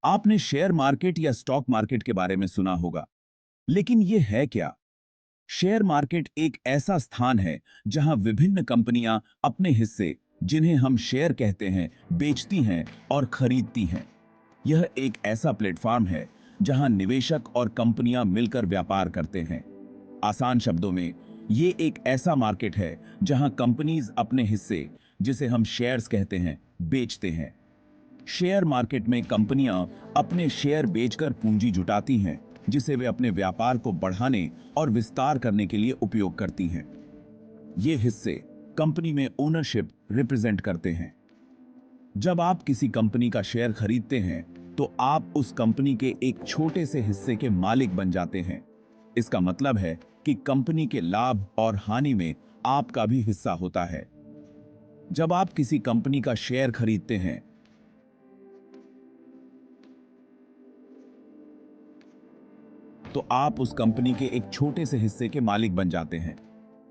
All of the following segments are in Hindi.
आपने शेयर मार्केट या स्टॉक मार्केट के बारे में सुना होगा, लेकिन ये है क्या? शेयर मार्केट एक ऐसा स्थान है जहां विभिन्न कंपनियां अपने हिस्से, जिन्हें हम शेयर कहते हैं, बेचती हैं और खरीदती हैं। यह एक ऐसा प्लेटफॉर्म है जहां निवेशक और कंपनियां मिलकर व्यापार करते हैं। आसान शब्दों में, ये एक ऐसा मार्केट है जहां कंपनीज अपने हिस्से, जिसे हम शेयर्स कहते हैं, बेचते हैं। शेयर मार्केट में कंपनियां अपने शेयर बेचकर पूंजी जुटाती हैं, जिसे वे अपने व्यापार को बढ़ाने और विस्तार करने के लिए उपयोग करती हैं। ये हिस्से कंपनी में ओनरशिप रिप्रेजेंट करते हैं। जब आप किसी कंपनी का शेयर खरीदते हैं, तो आप उस कंपनी के एक छोटे से हिस्से के मालिक बन जाते हैं। इसका मतलब है कि कंपनी के लाभ और हानि में आपका भी हिस्सा होता है। जब आप किसी कंपनी का शेयर खरीदते हैं, तो आप उस कंपनी के एक छोटे से हिस्से के मालिक बन जाते हैं।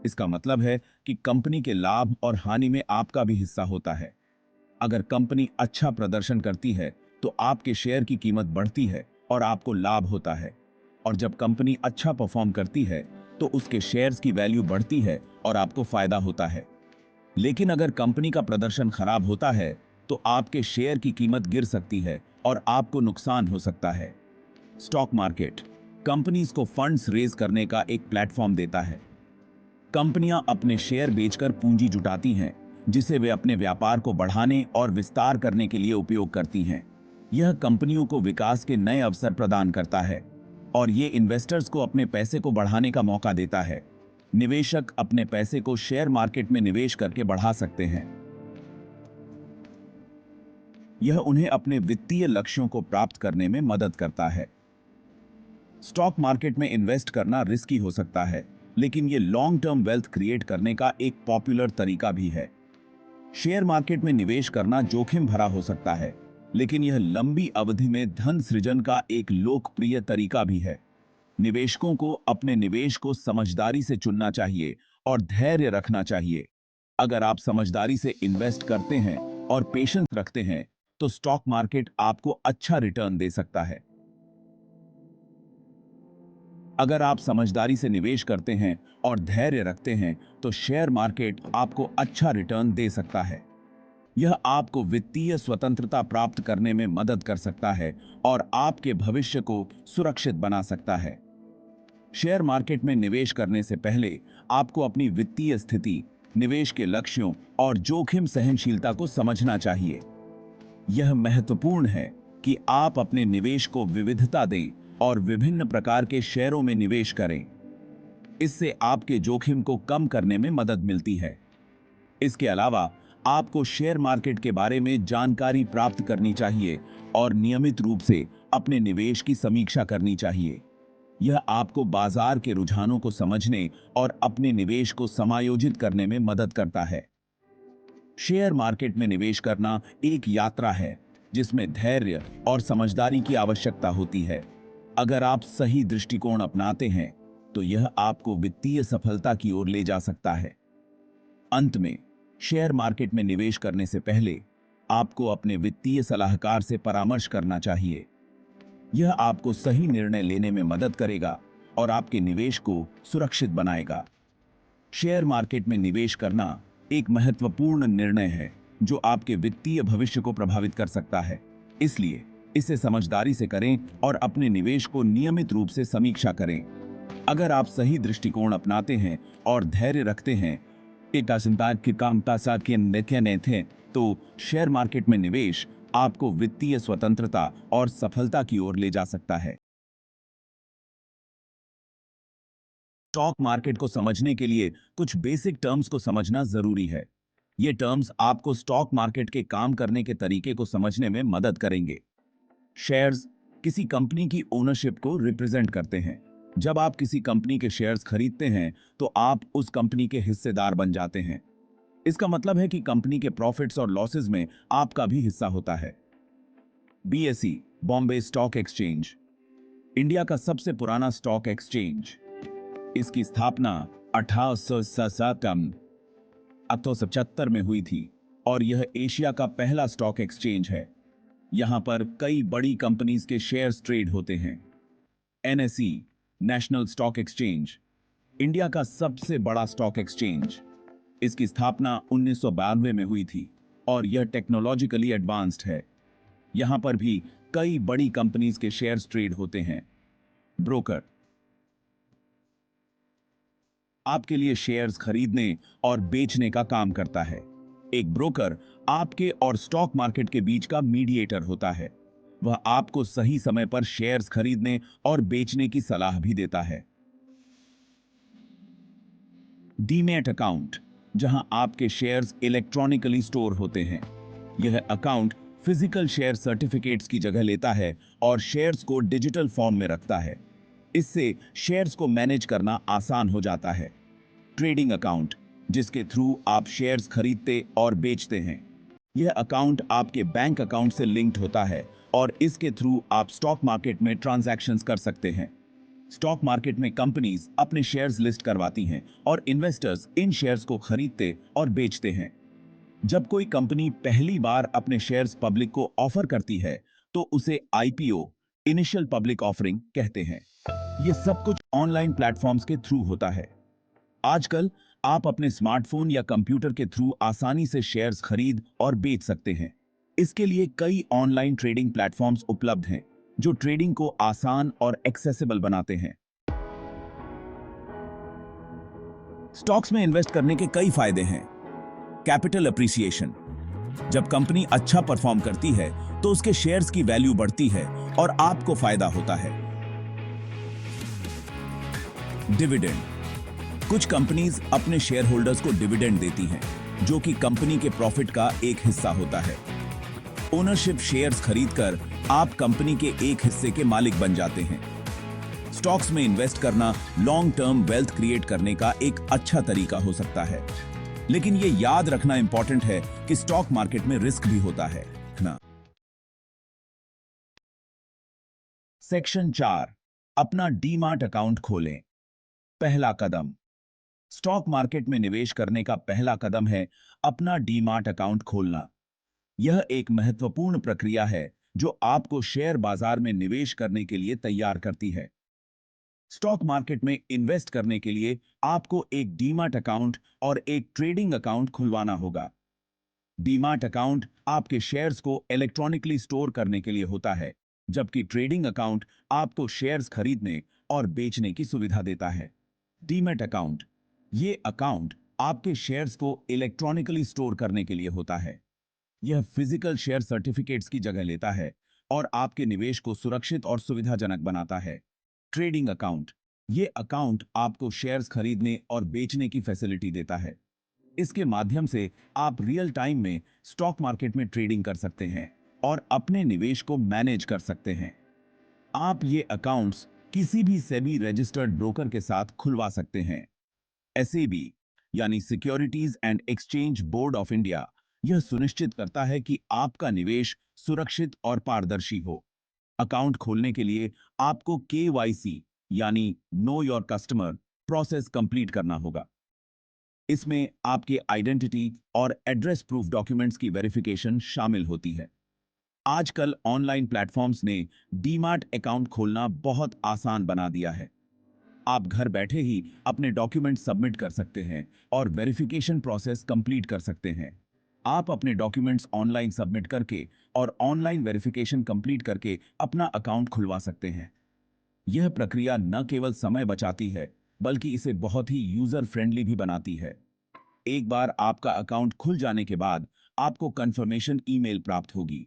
इसका मतलब है कि कंपनी के लाभ और हानि में आपका भी हिस्सा होता है। अगर कंपनी अच्छा प्रदर्शन करती है, तो आपके शेयर की कीमत बढ़ती है और आपको लाभ होता है। और जब कंपनी अच्छा परफॉर्म करती है, तो उसके शेयर्स की वैल्यू बढ़ती है और आपको फायदा होता है। लेकिन अगर कंपनी का प्रदर्शन खराब होता है, तो आपके शेयर की कीमत गिर सकती है और आपको नुकसान हो सकता है। स्टॉक मार्केट कंपनीज को फंड्स रेज करने का एक प्लेटफॉर्म देता है। कंपनियां अपने शेयर बेचकर पूंजी जुटाती हैं, जिसे वे अपने व्यापार को बढ़ाने और विस्तार करने के लिए उपयोग करती हैं। यह कंपनियों को विकास के नए अवसर प्रदान करता है और ये इन्वेस्टर्स को अपने पैसे को बढ़ाने का मौका देता है। निवेशक अपने पैसे को शेयर मार्केट में निवेश करके बढ़ा सकते हैं। यह उन्हें अपने वित्तीय लक्ष्यों को प्राप्त करने में मदद करता है। स्टॉक मार्केट में इन्वेस्ट करना रिस्की हो सकता है, लेकिन यह लॉन्ग टर्म वेल्थ क्रिएट करने का एक पॉपुलर तरीका भी है। शेयर मार्केट में निवेश करना जोखिम भरा हो सकता है, लेकिन यह लंबी अवधि में धन सृजन का एक लोकप्रिय तरीका भी है। निवेशकों को अपने निवेश को समझदारी से चुनना चाहिए और धैर्य रखना चाहिए। अगर आप समझदारी से इन्वेस्ट करते हैं और पेशेंस रखते हैं, तो स्टॉक मार्केट आपको अच्छा रिटर्न दे सकता है। अगर आप समझदारी से निवेश करते हैं और धैर्य रखते हैं, तो शेयर मार्केट आपको अच्छा रिटर्न दे सकता है। यह आपको वित्तीय स्वतंत्रता प्राप्त करने में मदद कर सकता है और आपके भविष्य को सुरक्षित बना सकता है। शेयर मार्केट में निवेश करने से पहले आपको अपनी वित्तीय स्थिति, निवेश के लक्ष्यों और जोखिम सहनशीलता को समझना चाहिए। यह महत्वपूर्ण है कि आप अपने निवेश को विविधता दें और विभिन्न प्रकार के शेयरों में निवेश करें। इससे आपके जोखिम को कम करने में मदद मिलती है। इसके अलावा आपको शेयर मार्केट के बारे में जानकारी प्राप्त करनी चाहिए और नियमित रूप से अपने निवेश की समीक्षा करनी चाहिए। यह आपको बाजार के रुझानों को समझने और अपने निवेश को समायोजित करने में मदद करता है। शेयर मार्केट में निवेश करना एक यात्रा है, जिसमें धैर्य और समझदारी की आवश्यकता होती है। अगर आप सही दृष्टिकोण अपनाते हैं, तो यह आपको वित्तीय सफलता की ओर ले जा सकता है। अंत में, शेयर मार्केट में निवेश करने से पहले आपको अपने वित्तीय सलाहकार से परामर्श करना चाहिए। यह आपको सही निर्णय लेने में मदद करेगा और आपके निवेश को सुरक्षित बनाएगा। शेयर मार्केट में निवेश करना एक महत्वपूर्ण निर्णय है, जो आपके वित्तीय भविष्य को प्रभावित कर सकता है। इसलिए इसे समझदारी से करें और अपने निवेश को नियमित रूप से समीक्षा करें। अगर आप सही दृष्टिकोण अपनाते हैं और धैर्य रखते हैं, तो शेयर मार्केट में निवेश आपको वित्तीय स्वतंत्रता और सफलता की ओर ले जा सकता है। स्टॉक मार्केट को समझने के लिए कुछ बेसिक टर्म्स को समझना जरूरी है। ये टर्म्स आपको स्टॉक मार्केट के काम करने के तरीके को समझने में मदद करेंगे। शेयर्स किसी कंपनी की ओनरशिप को रिप्रेजेंट करते हैं। जब आप किसी कंपनी के शेयर्स खरीदते हैं, तो आप उस कंपनी के हिस्सेदार बन जाते हैं। इसका मतलब है कि कंपनी के प्रॉफिट्स और लॉसेस में आपका भी हिस्सा होता है। BSE, Bombay stock exchange, India का सबसे पुराना स्टॉक एक्सचेंज। इसकी स्थापना 1877 में हुई थी और यह एशिया का पहला स्टॉक एक्सचेंज है। यहां पर कई बड़ी कंपनीज के शेयर्स ट्रेड होते हैं। NSE, national stock exchange, India का सबसे बड़ा स्टॉक एक्सचेंज। इसकी स्थापना 1992 में हुई थी और यह टेक्नोलॉजिकली एडवांस्ड है। यहां पर भी कई बड़ी कंपनीज के शेयर्स ट्रेड होते हैं। ब्रोकर आपके लिए शेयर्स खरीदने और बेचने का काम करता है। एक ब्रोकर आपके और स्टॉक मार्केट के बीच का मीडिएटर होता है। वह आपको सही समय पर शेयर्स खरीदने और बेचने की सलाह भी देता है। डीमैट अकाउंट, जहां आपके शेयर्स इलेक्ट्रॉनिकली स्टोर होते हैं। यह अकाउंट फिजिकल शेयर सर्टिफिकेट्स की जगह लेता है और शेयर्स को डिजिटल फॉर्म में रखता है। इससे शेयर्स को मैनेज करना आसान हो जाता है। ट्रेडिंग अकाउंट, जिसके थ्रू आप शेयर्स खरीदते और बेचते हैं। यह अकाउंट आपके बैंक अकाउंट से लिंक्ड होता है और इसके थ्रू आप स्टॉक मार्केट में ट्रांजैक्शंस कर सकते हैं। स्टॉक मार्केट में कंपनीज अपने शेयर्स लिस्ट करवाती हैं और इन्वेस्टर्स इन शेयर्स को खरीदते और बेचते हैं। जब कोई कंपनी पहली बार अपने शेयर्स पब्लिक को ऑफर करती है तो उसे आईपीओ, इनिशियल पब्लिक ऑफरिंग कहते हैं। यह सब कुछ ऑनलाइन प्लेटफॉर्म्स के थ्रू होता है। आजकल आप अपने स्मार्टफोन या कंप्यूटर के थ्रू आसानी से शेयर्स खरीद और बेच सकते हैं। इसके लिए कई ऑनलाइन ट्रेडिंग प्लेटफॉर्म्स उपलब्ध हैं जो ट्रेडिंग को आसान और एक्सेसिबल बनाते हैं। स्टॉक्स में इन्वेस्ट करने के कई फायदे हैं। कैपिटल अप्रिसिएशन, जब कंपनी अच्छा परफॉर्म करती है तो उसके शेयर्स की वैल्यू बढ़ती है और आपको फायदा होता है। डिविडेंड, कुछ कंपनीज अपने शेयर होल्डर्स को डिविडेंड देती हैं, जो कि कंपनी के प्रॉफिट का एक हिस्सा होता है। ओनरशिप शेयर्स खरीदकर आप कंपनी के एक हिस्से के मालिक बन जाते हैं। स्टॉक्स में इन्वेस्ट करना लॉन्ग टर्म वेल्थ क्रिएट करने का एक अच्छा तरीका हो सकता है, लेकिन यह याद रखना इंपॉर्टेंट है कि स्टॉक मार्केट में रिस्क भी होता है ना। सेक्शन 4, अपना डीमार्ट अकाउंट खोलें। पहला कदम, स्टॉक मार्केट में निवेश करने का पहला कदम है अपना डीमार्ट अकाउंट खोलना। यह एक महत्वपूर्ण प्रक्रिया है जो आपको शेयर बाजार में निवेश करने के लिए तैयार करती है। स्टॉक मार्केट में इन्वेस्ट करने के लिए आपको एक डीमार्ट अकाउंट और एक ट्रेडिंग अकाउंट खुलवाना होगा। डीमार्ट अकाउंट आपके शेयर्स को इलेक्ट्रॉनिकली स्टोर करने के लिए होता है, जबकि ट्रेडिंग अकाउंट आपको शेयर्स खरीदने और बेचने की सुविधा देता है। डीमैट अकाउंट, ये अकाउंट आपके शेयर्स को इलेक्ट्रॉनिकली स्टोर करने के लिए होता है। यह फिजिकल शेयर सर्टिफिकेट्स की जगह लेता है और आपके निवेश को सुरक्षित और सुविधाजनक बनाता है। ट्रेडिंग अकाउंट, ये अकाउंट आपको शेयर्स खरीदने और बेचने की फैसिलिटी देता है। इसके माध्यम से आप रियल टाइम में स्टॉक मार्केट में ट्रेडिंग कर सकते हैं और अपने निवेश को मैनेज कर सकते हैं। आप ये अकाउंट्स किसी भी सेबी रजिस्टर्ड ब्रोकर के साथ खुलवा सकते हैं। एसएबी यानी securities and exchange board of India यह सुनिश्चित करता है कि आपका निवेश सुरक्षित और पारदर्शी हो। अकाउंट खोलने के लिए आपको केवाईसी यानी know your customer process complete करना होगा। इसमें आपके आइडेंटिटी और एड्रेस प्रूफ डॉक्यूमेंट्स की वेरिफिकेशन शामिल होती है। आजकल ऑनलाइन प्लेटफॉर्म्स ने डीमार्ट अकाउंट खोलना बहुत आसान बना दिया है। आप घर बैठे ही अपने डॉक्यूमेंट सबमिट कर सकते हैं और वेरिफिकेशन प्रोसेस कंप्लीट कर सकते हैं। आप अपने डॉक्यूमेंट्स ऑनलाइन सबमिट करके और ऑनलाइन वेरिफिकेशन कंप्लीट करके अपना अकाउंट खुलवा सकते हैं। यह प्रक्रिया न केवल समय बचाती है, बल्कि इसे बहुत ही यूजर फ्रेंडली भी बनाती है। एक बार आपका अकाउंट खुल जाने के बाद आपको कंफर्मेशन ईमेल प्राप्त होगी।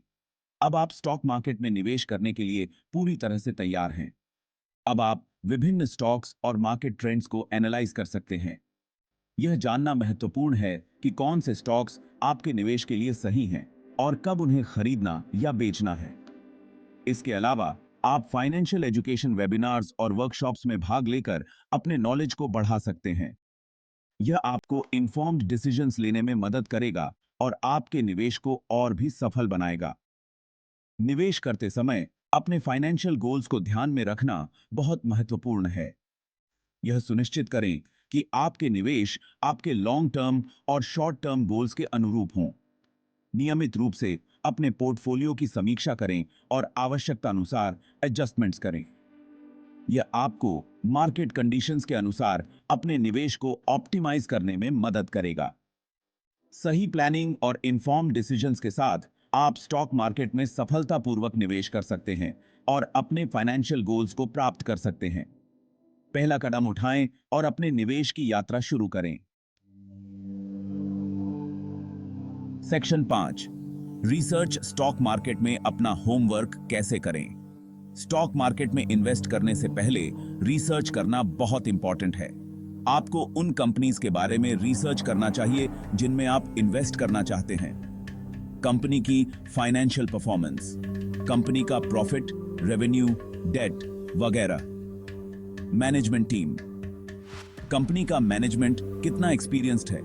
अब आप स्टॉक मार्केट में निवेश करने के लिए पूरी तरह से तैयार हैं। अब आप विभिन्न स्टॉक्स और मार्केट ट्रेंड्स को एनालाइज कर सकते हैं। यह जानना महत्वपूर्ण है कि कौन से स्टॉक्स आपके निवेश के लिए सही हैं और कब उन्हें खरीदना या बेचना है। इसके अलावा आप फाइनेंशियल एजुकेशन वेबिनार्स और वर्कशॉप्स में भाग लेकर अपने नॉलेज को बढ़ा सकते हैं। यह आपको इन्फॉर्म्ड डिसीजंस लेने में मदद करेगा और आपके निवेश को और भी सफल बनाएगा। निवेश करते समय अपने फाइनेंशियल गोल्स को ध्यान में रखना बहुत महत्वपूर्ण है। यह सुनिश्चित करें कि आपके निवेश आपके लॉन्ग टर्म और शॉर्ट टर्म गोल्स के अनुरूप हों। नियमित रूप से अपने पोर्टफोलियो की समीक्षा करें और आवश्यकता अनुसार एडजस्टमेंट्स करें। यह आपको मार्केट कंडीशंस के अनुसार अपने निवेश को ऑप्टिमाइज करने में मदद करेगा। सही प्लानिंग और इन्फॉर्म्ड डिसीजंस के साथ आप स्टॉक मार्केट में सफलतापूर्वक निवेश कर सकते हैं और अपने फाइनेंशियल गोल्स को प्राप्त कर सकते हैं। पहला कदम उठाएं और अपने निवेश की यात्रा शुरू करें। सेक्शन 5, रिसर्च स्टॉक मार्केट में अपना होमवर्क कैसे करें। स्टॉक मार्केट में इन्वेस्ट करने से पहले रिसर्च करना बहुत इंपॉर्टेंट है। आपको उन कंपनीज के बारे में रिसर्च करना चाहिए जिनमें आप इन्वेस्ट करना चाहते हैं। कंपनी की फाइनेंशियल परफॉर्मेंस, कंपनी का प्रॉफिट, रेवेन्यू, डेट वगैरह। मैनेजमेंट टीम, कंपनी का मैनेजमेंट कितना एक्सपीरियंस्ड है।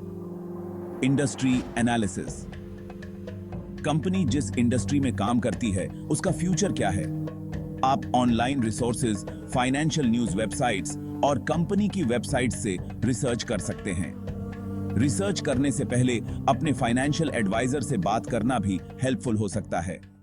इंडस्ट्री एनालिसिस, कंपनी जिस इंडस्ट्री में काम करती है उसका फ्यूचर क्या है। आप online resources, financial news websites और कंपनी की वेबसाइट्स से रिसर्च कर सकते हैं। रिसर्च करने से पहले अपने फाइनेंशियल एडवाइजर से बात करना भी हेल्पफुल हो सकता है।